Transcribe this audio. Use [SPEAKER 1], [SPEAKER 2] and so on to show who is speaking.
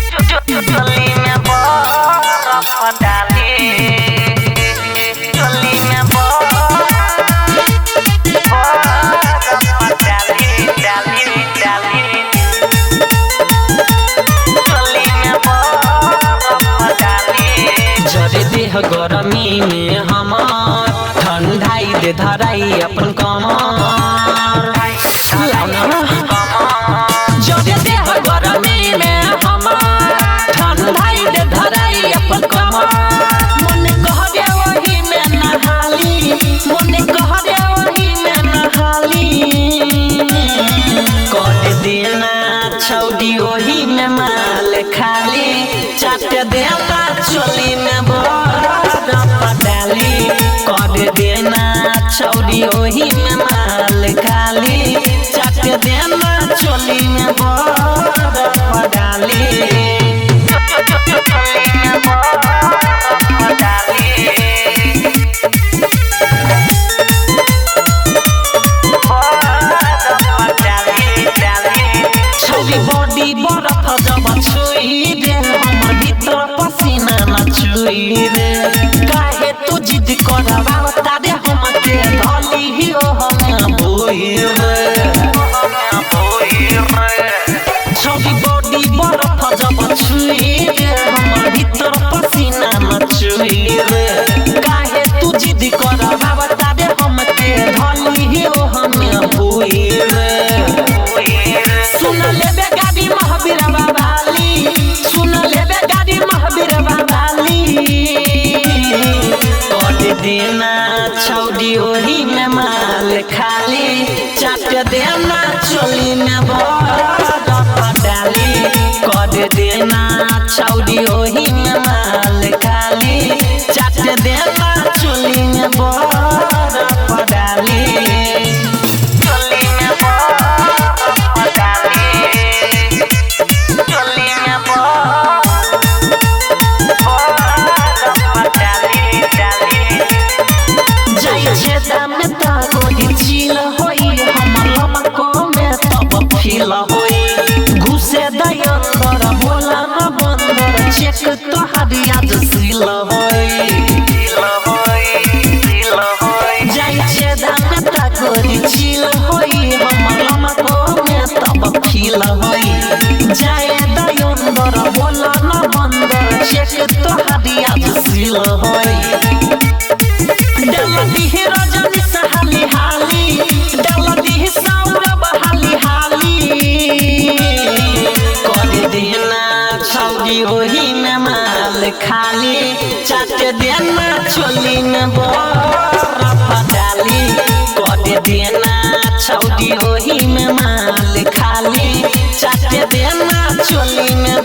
[SPEAKER 1] चोली में बर्फ डाली, चोली में बर्फ डाली डाली डाली, चोली में बर्फ डाली। जरे देह गरमी में हमार ठंडाई दे धराई अपन कमर, जरे देह गरमी में हमार ठंडाई दे धराई अपन कमर। मन कहरे वही में नहाली, मन कहरे वही में नहाली, कर देना छौड़ी वही में माल खाली, चाट देना चोली में बर्फ डाली, कर देना छौड़ी वही में माल खाली, चाट देना चोली में बर्फ डाली, चोली में बर्फ डाली, छौड़ी बॉडी बर्फ जब छुई रे, हमर भीतर पसीना न छुई रे, काहे तू जिद करवा तारे हमके धली हो हमें बोई रे, छौड़ी बॉडी बर्फ जब छुई रे, हमर भीतर पसीना न छुई रे, काहे तू जिद करवा तारे हमके धली हो हमें बोई रे। सुन लेबे गाड़ी महावीर बाबाली, सुन लेबे गाड़ी महावीर बाबाली, कर देना छौड़ी ओही में माल खाली, चाट देना चोली में बर्फ डाली, कर देना छौड़ी ओही में माल खाली, चाट देना चोली में बर्फ डाली, चोली में बर्फ डाली, चोली में बर्फ डाली डाली। जाई छेदा में ता कोई चिल होई, हमर लमको में तब फील होई, घुसे दय अंदर बोला न बंदर, चेक तोहरी आज सील होई, जाई छेदा में ता कोई चिल होई, हमर लमको में तब फील होई, जाए दय अंदर बोला न बंदर, चेक तोहरी आज सील होई। डलदी रजनी सहाली हाली, डलदी सौरभ हाली हाली, कर देना छौड़ी ओही में माल खाली, चाट देना चोली में बर्फ डाली, कर देना छौड़ी ओही में माल खाली, चाट देना चोली में